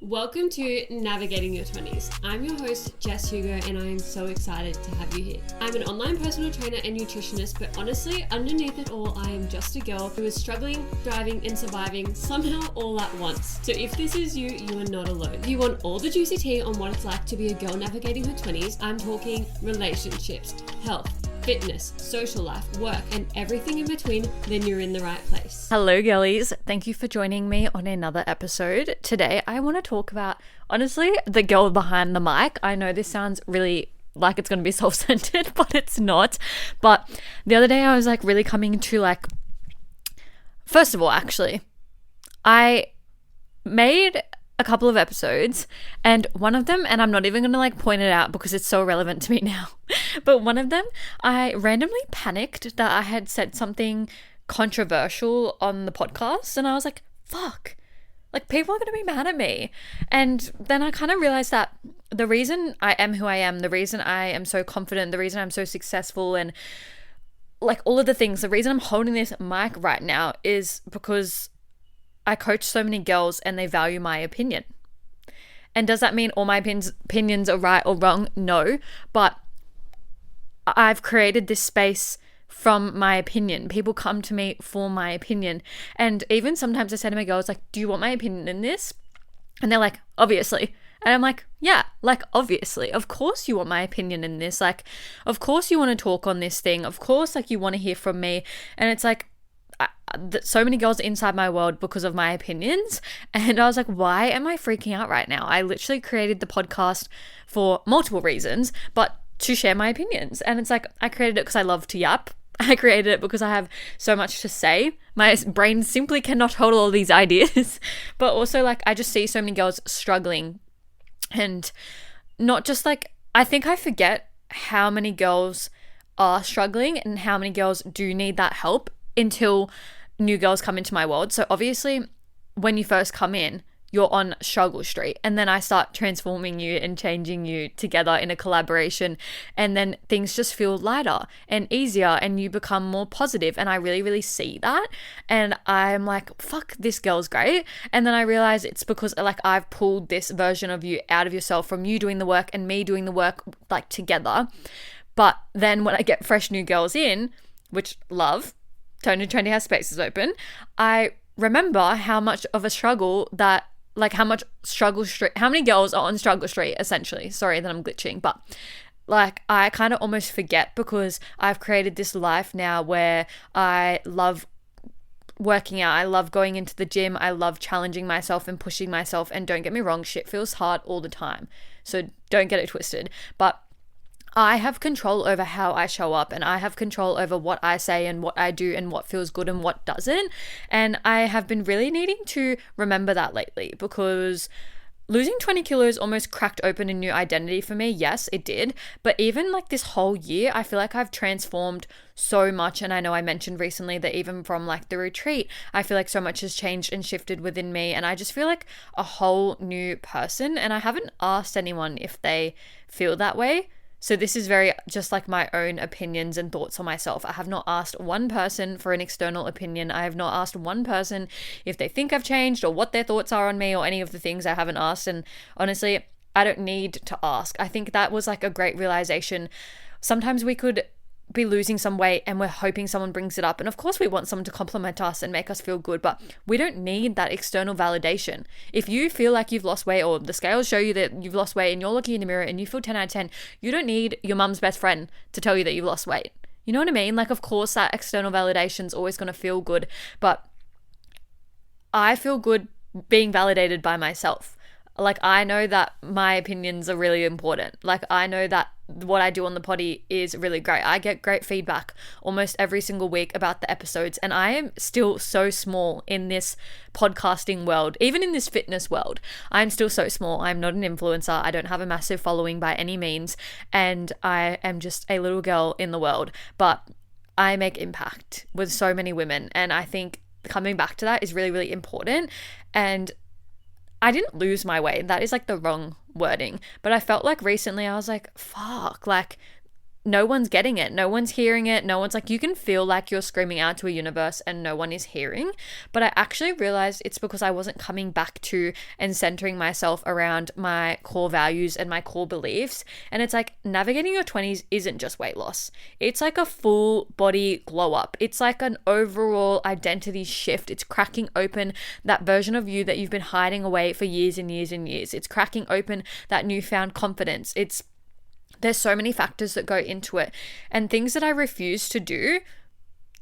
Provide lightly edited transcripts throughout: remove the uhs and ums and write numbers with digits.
Welcome to Navigating Your 20s. I'm your host, Jess Hugo, and I am so excited to have you here. I'm an online personal trainer and nutritionist, but honestly, underneath it all, I am just a girl who is struggling, thriving, and surviving somehow all at once. So if this is you, you are not alone. If you want all the juicy tea on what it's like to be a girl navigating her 20s, I'm talking relationships, health, fitness, social life, work, and everything in between, then you're in the right place. Hello girlies, thank you for joining me on another episode. Today I want to talk about, honestly, the girl behind the mic. I know this sounds really like it's going to be self-centered, but it's not. But the other day I was really coming to first of all, actually, I made a couple of episodes, and one of them, and I'm not even gonna point it out because it's so relevant to me now, but one of them I randomly panicked that I had said something controversial on the podcast, and I was like, fuck, people are gonna be mad at me. And then I kind of realized that the reason I am who I am, the reason I am so confident, the reason I'm so successful, and all of the things, the reason I'm holding this mic right now is because I coach so many girls and they value my opinion. And does that mean all my opinions are right or wrong? No, but I've created this space from my opinion. People come to me for my opinion. And even sometimes I say to my girls, do you want my opinion in this? And they're like, obviously. And I'm like, yeah, obviously, of course you want my opinion in this. Of course you want to talk on this thing. Of course, you want to hear from me. And it's so many girls inside my world because of my opinions, and I was like, why am I freaking out right now? I literally created the podcast for multiple reasons, but to share my opinions. And it's I created it because I love to yap. I created it because I have so much to say. My brain simply cannot hold all these ideas. But also I just see so many girls struggling, and not just I think I forget how many girls are struggling and how many girls do need that help until new girls come into my world. So obviously when you first come in, you're on struggle street, and then I start transforming you and changing you together in a collaboration, and then things just feel lighter and easier and you become more positive. And I really, really see that, and I'm like, fuck, this girl's great. And then I realize it's because I've pulled this version of you out of yourself from you doing the work and me doing the work together. But then when I get fresh new girls in, which love, Tone and Trendy has spaces open, I remember how much of a struggle that, how many girls are on struggle street, essentially. Sorry that I'm glitching, but I kind of almost forget because I've created this life now where I love working out, I love going into the gym, I love challenging myself and pushing myself, and don't get me wrong, shit feels hard all the time, so don't get it twisted, but I have control over how I show up, and I have control over what I say and what I do and what feels good and what doesn't. And I have been really needing to remember that lately, because losing 20 kilos almost cracked open a new identity for me. Yes, it did. But even this whole year, I feel I've transformed so much. And I know I mentioned recently that even from the retreat, I feel so much has changed and shifted within me. And I just feel a whole new person. And I haven't asked anyone if they feel that way. So this is very just my own opinions and thoughts on myself. I have not asked one person for an external opinion. I have not asked one person if they think I've changed or what their thoughts are on me or any of the things. I haven't asked. And honestly, I don't need to ask. I think that was a great realization. Sometimes we could be losing some weight and we're hoping someone brings it up, and of course we want someone to compliment us and make us feel good, but we don't need that external validation. If you feel you've lost weight, or the scales show you that you've lost weight and you're looking in the mirror and you feel 10 out of 10, you don't need your mum's best friend to tell you that you've lost weight. You know what I mean? Of course that external validation is always going to feel good, but I feel good being validated by myself. I know that my opinions are really important. I know that what I do on the potty is really great. I get great feedback almost every single week about the episodes, and I am still so small in this podcasting world, even in this fitness world. I'm still so small. I'm not an influencer. I don't have a massive following by any means, and I am just a little girl in the world, but I make impact with so many women, and I think coming back to that is really, really important. And I didn't lose my weight. That is the wrong wording. But I felt recently I was fuck, no one's getting it. No one's hearing it. No one's like, you can feel like you're screaming out to a universe and no one is hearing. But I actually realized it's because I wasn't coming back to and centering myself around my core values and my core beliefs. And it's like navigating your 20s isn't just weight loss. It's like a full body glow up. It's like an overall identity shift. It's cracking open that version of you that you've been hiding away for years and years and years. It's cracking open that newfound confidence. There's so many factors that go into it, and things that I refuse to do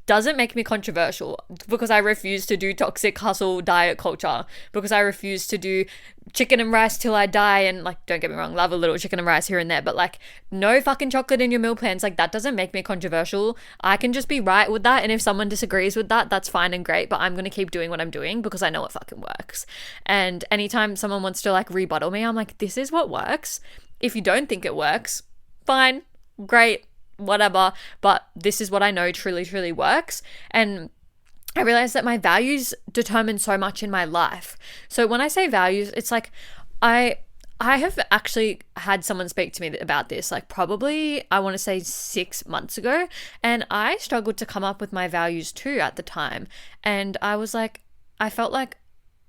doesn't make me controversial, because I refuse to do toxic hustle diet culture, because I refuse to do chicken and rice till I die. And like, don't get me wrong, love a little chicken and rice here and there, but like, no fucking chocolate in your meal plans. Like, that doesn't make me controversial. I can just be right with that, and if someone disagrees with that, that's fine and great, but I'm gonna keep doing what I'm doing because I know it fucking works. And anytime someone wants to like rebuttal me, I'm like, this is what works. If you don't think it works, fine, great, whatever, but this is what I know truly, truly works. And I realized that my values determine so much in my life. So when I say values, it's like I have actually had someone speak to me about this, like probably, I want to say 6 months ago, and I struggled to come up with my values too at the time. And I was like, I felt like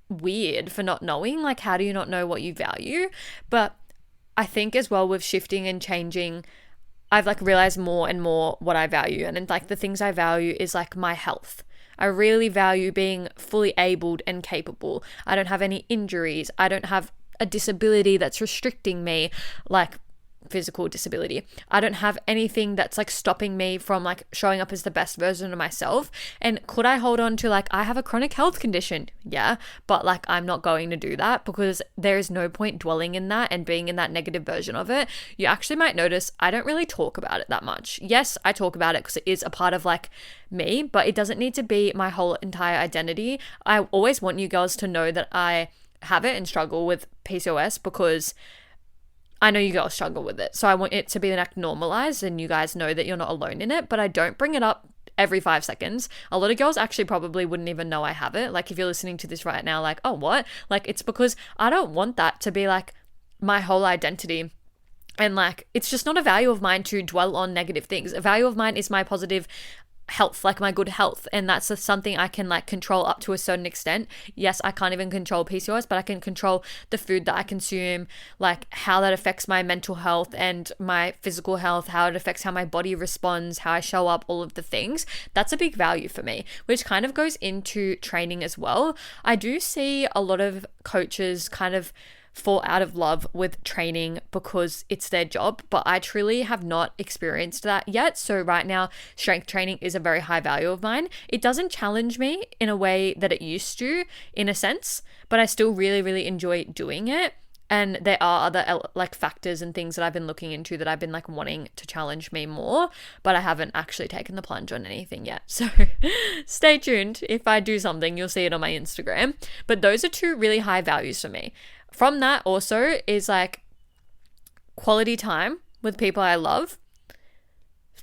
weird for not knowing, like, how do you not know what you value? But I think as well with shifting and changing, I've like realized more and more what I value. And like the things I value is like my health. I really value being fully abled and capable. I don't have any injuries. I don't have a disability that's restricting me, like physical disability. I don't have anything that's like stopping me from like showing up as the best version of myself. And could I hold on to like, I have a chronic health condition? Yeah, but like, I'm not going to do that, because there is no point dwelling in that and being in that negative version of it. You actually might notice I don't really talk about it that much. Yes, I talk about it because it is a part of like me, but it doesn't need to be my whole entire identity. I always want you girls to know that I have it and struggle with PCOS, because I know you girls struggle with it. So I want it to be like normalized and you guys know that you're not alone in it, but I don't bring it up every 5 seconds. A lot of girls actually probably wouldn't even know I have it. Like if you're listening to this right now, like, oh, what? Like, it's because I don't want that to be like my whole identity. And like, it's just not a value of mine to dwell on negative things. A value of mine is my positive health, like my good health, and that's something I can like control up to a certain extent. Yes, I can't even control PCOS, but I can control the food that I consume, like how that affects my mental health and my physical health, how it affects how my body responds, how I show up, all of the things. That's a big value for me, which kind of goes into training as well. I do see a lot of coaches kind of fall out of love with training because it's their job, but I truly have not experienced that yet. So right now, strength training is a very high value of mine. It doesn't challenge me in a way that it used to, in a sense, but I still really, really enjoy doing it. And there are other like factors and things that I've been looking into that I've been like wanting to challenge me more, but I haven't actually taken the plunge on anything yet. So stay tuned. If I do something, you'll see it on my Instagram. But those are 2 really high values for me. From that also is like quality time with people I love,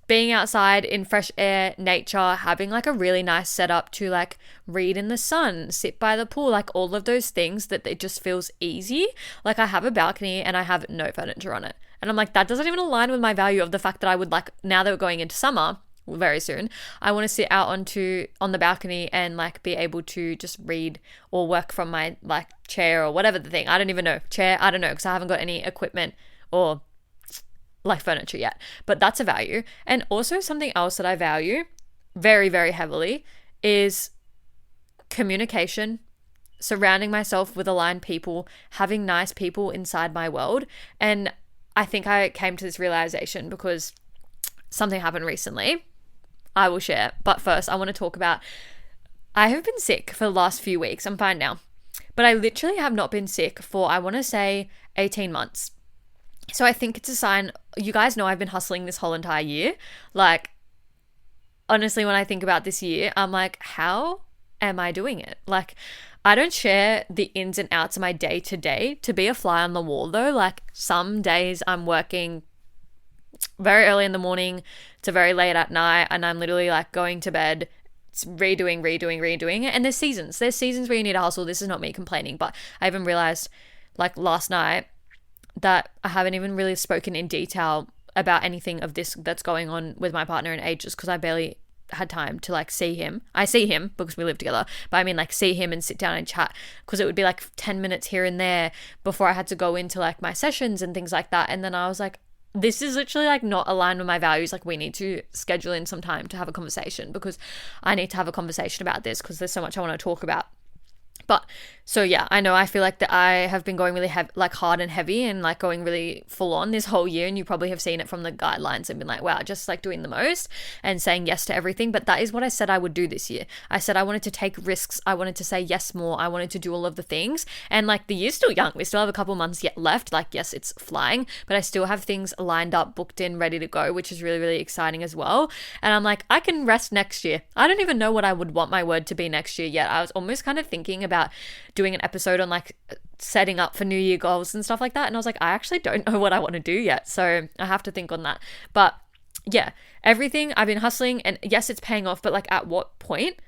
being outside in fresh air, nature, having like a really nice setup to like read in the sun, sit by the pool, like all of those things that it just feels easy. Like I have a balcony and I have no furniture on it. And I'm like, that doesn't even align with my value of the fact that I would like, now that we're going into summer, very soon, I want to sit out on the balcony and like be able to just read or work from my like chair or whatever the thing. I don't even know. Chair, I don't know, because I haven't got any equipment or like furniture yet. But that's a value. And also something else that I value very, very heavily is communication, surrounding myself with aligned people, having nice people inside my world. And I think I came to this realization because something happened recently. I will share. But first, I want to talk about, I have been sick for the last few weeks. I'm fine now. But I literally have not been sick for, I want to say, 18 months. So I think it's a sign. You guys know I've been hustling this whole entire year. Like, honestly, when I think about this year, I'm like, how am I doing it? Like, I don't share the ins and outs of my day to day to be a fly on the wall though. Like some days I'm working very early in the morning to very late at night, and I'm literally like going to bed, redoing it. And there's seasons where you need to hustle. This is not me complaining, but I even realized like last night that I haven't even really spoken in detail about anything of this that's going on with my partner in ages, because I barely had time to like see him. I see him because we live together, but I mean like see him and sit down and chat, because it would be like 10 minutes here and there before I had to go into like my sessions and things like that. And then I was like, this is literally like not aligned with my values. Like we need to schedule in some time to have a conversation, because I need to have a conversation about this, because there's so much I want to talk about. But so yeah, I know I feel like that I have been going really like hard and heavy and like going really full on this whole year, and you probably have seen it from the guidelines and been like, wow, just like doing the most and saying yes to everything. But that is what I said I would do this year. I said I wanted to take risks. I wanted to say yes more. I wanted to do all of the things. And like the year's still young. We still have a couple months yet left. Like, yes, it's flying, but I still have things lined up, booked in, ready to go, which is really, really exciting as well. And I'm like, I can rest next year. I don't even know what I would want my word to be next year yet. I was almost kind of thinking about doing an episode on like setting up for New Year goals and stuff like that. And I was like, I actually don't know what I want to do yet. So I have to think on that. But yeah, everything I've been hustling, and yes, it's paying off, but like at what point?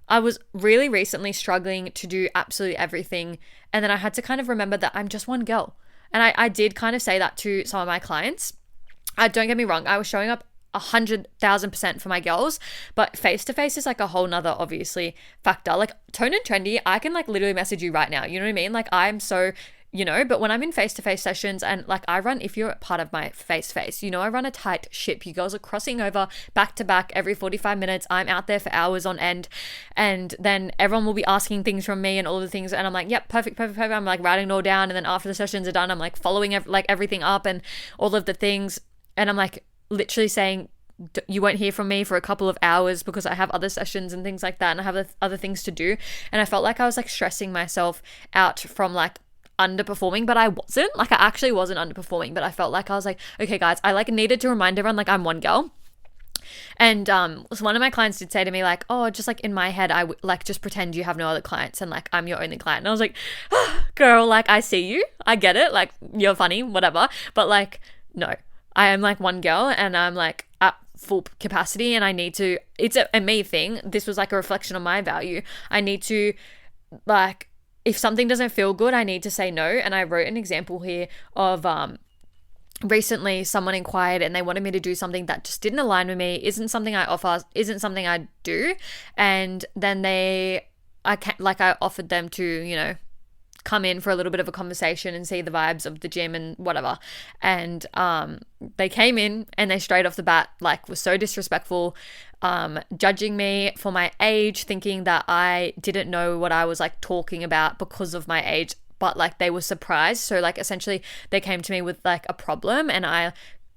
I was really recently struggling to do absolutely everything. And then I had to kind of remember that I'm just one girl. And I did kind of say that to some of my clients. Don't get me wrong. I was showing up 100,000% for my girls, but face-to-face is like a whole nother obviously factor. Like Tone and Trendy, I can like literally message you right now, you know what I mean? Like I'm so, but when I'm in face-to-face sessions, and like I run, if you're part of my face-to-face, I run a tight ship. You girls are crossing over back to back every 45 minutes. I'm out there for hours on end, and then everyone will be asking things from me and all the things, and I'm like, yep, perfect. I'm like writing it all down, and then after the sessions are done, I'm like following everything up and all of the things, and I'm like literally saying, you won't hear from me for a couple of hours because I have other sessions and things like that, and I have other things to do. And I felt like I was like stressing myself out from like underperforming, but I wasn't. Like I actually wasn't underperforming, but I felt like I was like, okay guys, I like needed to remind everyone like I'm one girl. And so one of my clients did say to me like, oh, just like in my head, like just pretend you have no other clients and like I'm your only client. And I was like, oh, girl, like I see you, I get it, like you're funny, whatever, but like no, I am like one girl, and I'm like at full capacity, and I need to, it's a me thing. This was like a reflection on my value. I need to, like, if something doesn't feel good, I need to say no. And I wrote an example here of recently someone inquired and they wanted me to do something that just didn't align with me, isn't something I offer, isn't something I do. And then I offered them to, come in for a little bit of a conversation and see the vibes of the gym and whatever. And they came in and they straight off the bat like were so disrespectful, judging me for my age, thinking that I didn't know what I was like talking about because of my age, but like they were surprised. So like essentially they came to me with like a problem, and I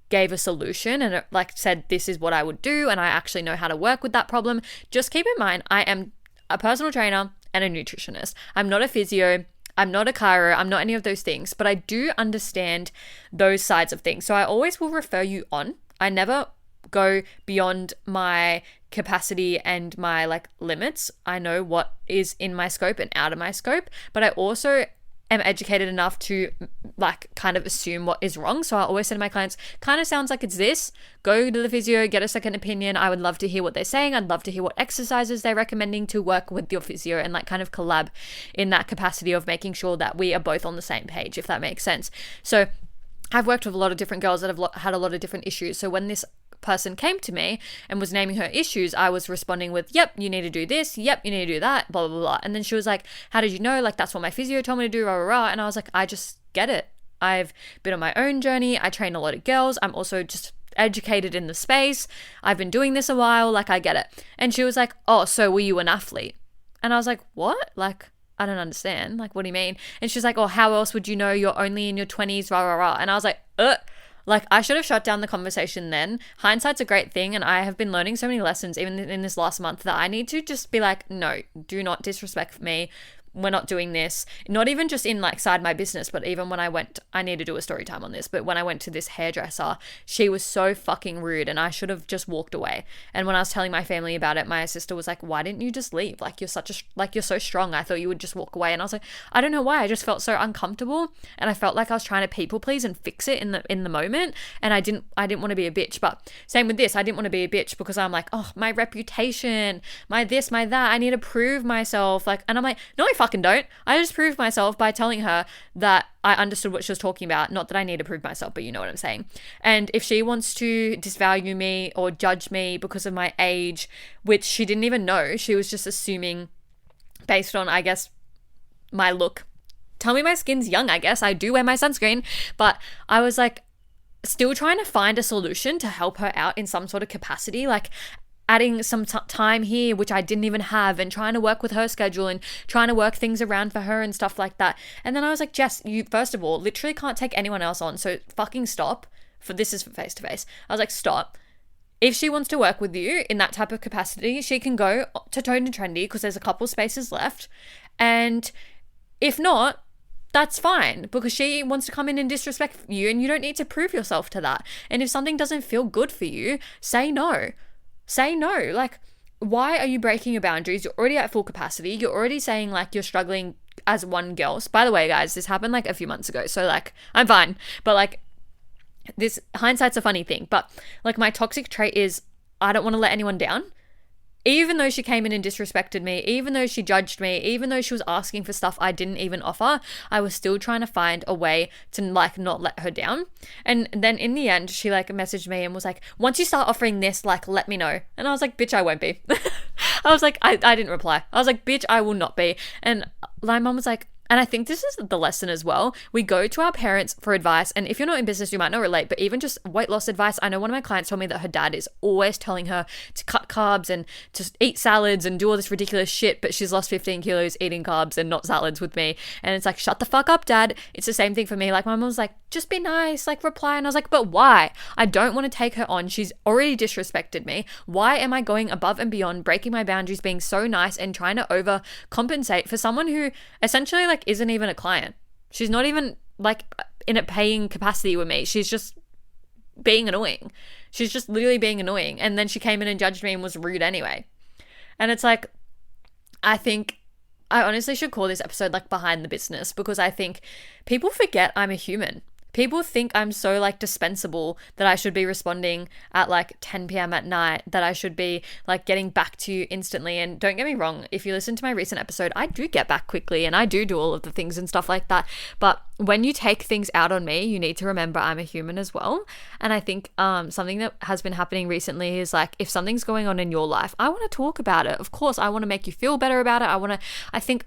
gave a solution and it like said this is what I would do, and I actually know how to work with that problem. Just keep in mind, I am a personal trainer and a nutritionist. I'm not a physio, I'm not a chiro, I'm not any of those things, but I do understand those sides of things. So I always will refer you on. I never go beyond my capacity and my like limits. I know what is in my scope and out of my scope, but I also am educated enough to like kind of assume what is wrong. So I always say to my clients, kind of sounds like it's this, go to the physio, get a second opinion. I would love to hear what they're saying. I'd love to hear what exercises they're recommending to work with your physio, and like kind of collab in that capacity of making sure that we are both on the same page, if that makes sense. So I've worked with a lot of different girls that have had a lot of different issues. So when this person came to me and was naming her issues, I was responding with, yep, you need to do this, yep, you need to do that, blah, blah, blah. And then she was like, how did you know? Like, that's what my physio told me to do, rah, rah, rah. And I was like, I just get it. I've been on my own journey. I train a lot of girls. I'm also just educated in the space. I've been doing this a while. Like, I get it. And she was like, oh, so were you an athlete? And I was like, what? Like, I don't understand. Like, what do you mean? And she's like, oh, how else would you know you're only in your 20s, rah, rah, rah. And I was like, Like, I should have shut down the conversation then. Hindsight's a great thing, and I have been learning so many lessons, even in this last month, that I need to just be like, no, do not disrespect me. We're not doing this. Not even just in like side my business, but even when I need to do a story time on this, but when I went to this hairdresser, she was so fucking rude, and I should have just walked away. And when I was telling my family about it, my sister was like, why didn't you just leave? Like, you're so strong. I thought you would just walk away. And I was like, I don't know why. I just felt so uncomfortable, and I felt like I was trying to people please and fix it in the moment. And I didn't want to be a bitch. But same with this, I didn't want to be a bitch because I'm like, oh, my reputation, my this, my that, I need to prove myself. Like, and I'm like, no, I fucking fucking don't. I just proved myself by telling her that I understood what she was talking about. Not that I need to prove myself, but you know what I'm saying. And if she wants to disvalue me or judge me because of my age, which she didn't even know, she was just assuming based on, I guess, my look. Tell me my skin's young, I guess. I do wear my sunscreen, but I was like still trying to find a solution to help her out in some sort of capacity, like adding some time here, which I didn't even have, and trying to work with her schedule and trying to work things around for her and stuff like that. And then I was like, Jess, you first of all literally can't take anyone else on, so fucking stop. For this is for face to face. I was like, stop. If she wants to work with you in that type of capacity, she can go to Toned and Trendy because there's a couple spaces left. And if not, that's fine, because she wants to come in and disrespect you, and you don't need to prove yourself to that. And if something doesn't feel good for you, say no. Say no. Like, why are you breaking your boundaries? You're already at full capacity. You're already saying like you're struggling as one girl. By the way, guys, this happened like a few months ago, so like I'm fine. But like, this hindsight's a funny thing. But like, my toxic trait is I don't want to let anyone down. Even though she came in and disrespected me, even though she judged me, even though she was asking for stuff I didn't even offer, I was still trying to find a way to like not let her down. And then in the end, she like messaged me and was like, once you start offering this, like, let me know. And I was like, bitch, I won't be. I was like, I didn't reply. I was like, bitch, I will not be. And my mom was like, and I think this is the lesson as well. We go to our parents for advice. And if you're not in business, you might not relate, but even just weight loss advice. I know one of my clients told me that her dad is always telling her to cut carbs and to eat salads and do all this ridiculous shit, but she's lost 15 kilos eating carbs and not salads with me. And it's like, shut the fuck up, dad. It's the same thing for me. Like, my mom was like, just be nice, like reply. And I was like, but why? I don't want to take her on. She's already disrespected me. Why am I going above and beyond, breaking my boundaries, being so nice and trying to overcompensate for someone who essentially like isn't even a client? She's not even like in a paying capacity with me. She's just being annoying. She's just literally being annoying. And then she came in and judged me and was rude anyway. And it's like, I think I honestly should call this episode like Behind the Business, because I think people forget I'm a human. People think I'm so like dispensable that I should be responding at like 10 p.m. at night, that I should be like getting back to you instantly. And don't get me wrong, if you listen to my recent episode, I do get back quickly and I do all of the things and stuff like that. But when you take things out on me, you need to remember I'm a human as well. And I think something that has been happening recently is like, if something's going on in your life, I want to talk about it. Of course, I want to make you feel better about it. I think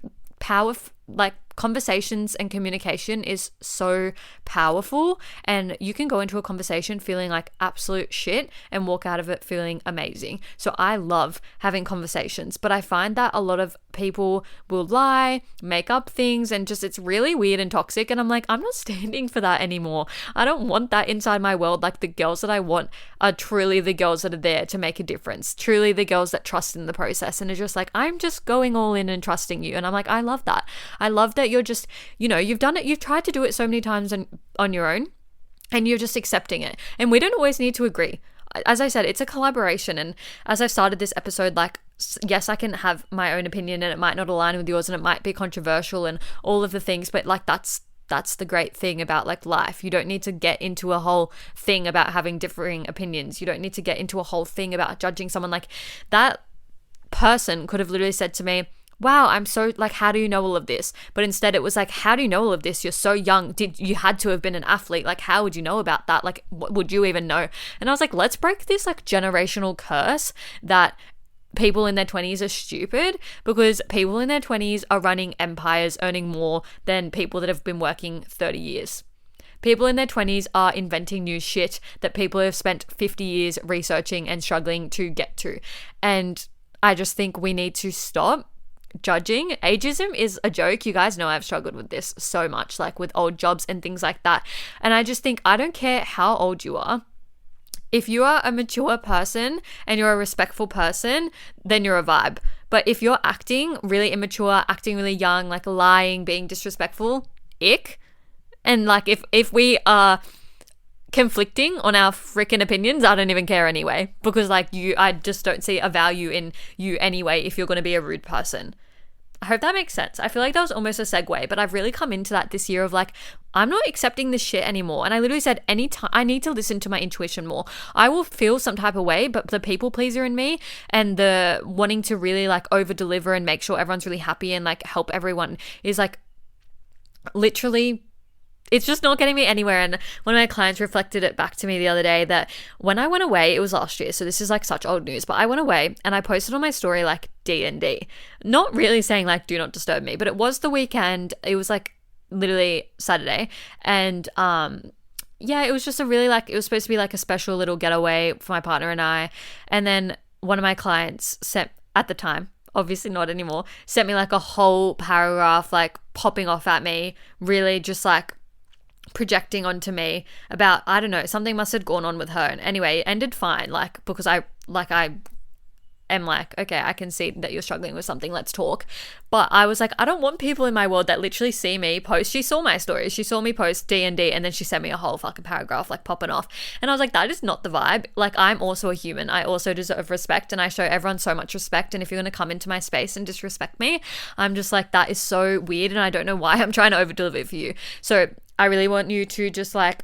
like conversations and communication is so powerful, and you can go into a conversation feeling like absolute shit and walk out of it feeling amazing. So I love having conversations, but I find that a lot of people will lie, make up things, and just, it's really weird and toxic. And I'm like, I'm not standing for that anymore. I don't want that inside my world. Like, the girls that I want are truly the girls that are there to make a difference, truly the girls that trust in the process and are just like, I'm just going all in and trusting you. And I'm like, I love that. I love that you're just, you know, you've done it, you've tried to do it so many times on your own, and you're just accepting it. And we don't always need to agree. As I said, it's a collaboration. And as I've started this episode, like, yes, I can have my own opinion and it might not align with yours and it might be controversial and all of the things, but like, that's the great thing about like life. You don't need to get into a whole thing about having differing opinions. You don't need to get into a whole thing about judging someone. Like, that person could have literally said to me, wow, I'm so like, how do you know all of this? But instead it was like, how do you know all of this? You're so young. You had to have been an athlete. Like, how would you know about that? Like, what would you even know? And I was like, let's break this like generational curse that people in their 20s are stupid, because people in their 20s are running empires, earning more than people that have been working 30 years. People in their 20s are inventing new shit that people have spent 50 years researching and struggling to get to. And I just think we need to stop judging. Ageism is a joke. You guys know I've struggled with this so much, like with old jobs and things like that. And I just think, I don't care how old you are. If you are a mature person and you're a respectful person, then you're a vibe. But if you're acting really immature, acting really young, like lying, being disrespectful, ick. And like, if we are conflicting on our freaking opinions, I don't even care anyway, because like I just don't see a value in you anyway if you're going to be a rude person. I hope that makes sense. I feel like that was almost a segue, but I've really come into that this year of like, I'm not accepting this shit anymore. And I literally said, anytime I need to listen to my intuition more. I will feel some type of way, but the people pleaser in me and the wanting to really like over deliver and make sure everyone's really happy and like help everyone is like literally, it's just not getting me anywhere. And one of my clients reflected it back to me the other day that when I went away, it was last year, so this is like such old news, but I went away and I posted on my story like D&D, not really saying like do not disturb me, but it was the weekend. It was like literally Saturday, and yeah, it was just a really like, it was supposed to be like a special little getaway for my partner and I. And then one of my clients sent, at the time, obviously not anymore, sent me like a whole paragraph like popping off at me, really just like projecting onto me about, I don't know, something must have gone on with her. And anyway, it ended fine, like, because I am like, okay, I can see that you're struggling with something, let's talk. But I was like, I don't want people in my world that literally see me post. She saw my stories, she saw me post D&D, and then she sent me a whole fucking paragraph like popping off, and I was like, that is not the vibe. Like, I'm also a human, I also deserve respect, and I show everyone so much respect, and if you're going to come into my space and disrespect me, I'm just like, that is so weird, and I don't know why I'm trying to over deliver it for you. So I really want you to just like,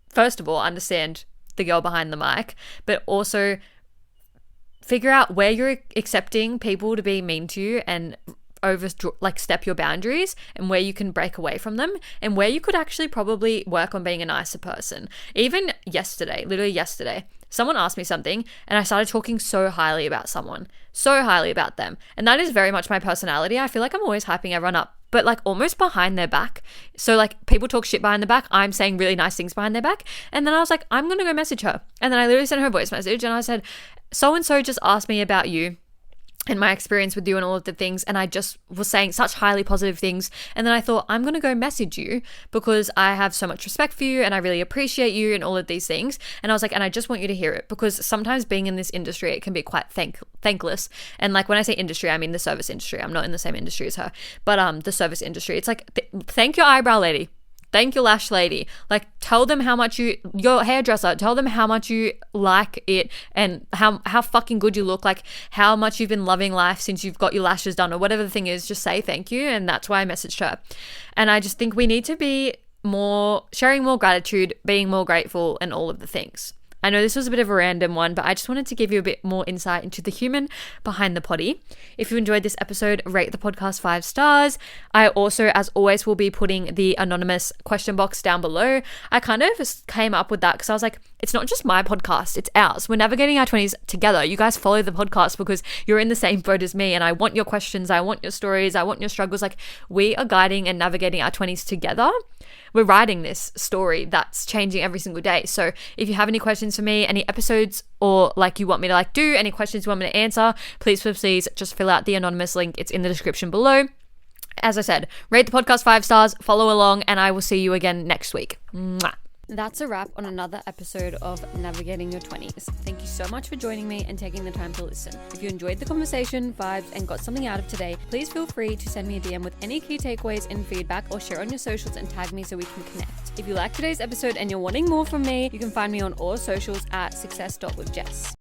first of all, understand the girl behind the mic, but also figure out where you're accepting people to be mean to you and step your boundaries, and where you can break away from them, and where you could actually probably work on being a nicer person. Even yesterday, literally yesterday, someone asked me something and I started talking so highly about someone, so highly about them. And that is very much my personality. I feel like I'm always hyping everyone up, but like almost behind their back. So like people talk shit behind their back, I'm saying really nice things behind their back. And then I was like, I'm going to go message her. And then I literally sent her a voice message and I said, so-and-so just asked me about you and my experience with you and all of the things, and I just was saying such highly positive things, and then I thought, I'm going to go message you because I have so much respect for you and I really appreciate you and all of these things. And I was like, and I just want you to hear it, because sometimes being in this industry, it can be quite thankless. And like when I say industry, I mean the service industry. I'm not in the same industry as her, but the service industry, it's like, thank your eyebrow lady, thank your lash lady, like tell them how much your hairdresser, tell them how much you like it and how fucking good you look, like how much you've been loving life since you've got your lashes done or whatever the thing is, just say thank you. And that's why I messaged her. And I just think we need to be more, sharing more gratitude, being more grateful, and all of the things. I know this was a bit of a random one, but I just wanted to give you a bit more insight into the human behind the potty. If you enjoyed this episode, rate the podcast 5 stars. I also, as always, will be putting the anonymous question box down below. I kind of came up with that because I was like, it's not just my podcast, it's ours. We're navigating our 20s together. You guys follow the podcast because you're in the same boat as me, and I want your questions, I want your stories, I want your struggles. Like, we are guiding and navigating our 20s together. We're writing this story that's changing every single day. So if you have any questions for me, any episodes, or like you want me to like do, any questions you want me to answer, please just fill out the anonymous link. It's in the description below. As I said, rate the podcast 5 stars, follow along, and I will see you again next week. Mwah. That's a wrap on another episode of Navigating Your 20s. Thank you so much for joining me and taking the time to listen. If you enjoyed the conversation, vibes, and got something out of today, please feel free to send me a DM with any key takeaways and feedback, or share on your socials and tag me so we can connect. If you liked today's episode and you're wanting more from me, you can find me on all socials at success.withjess.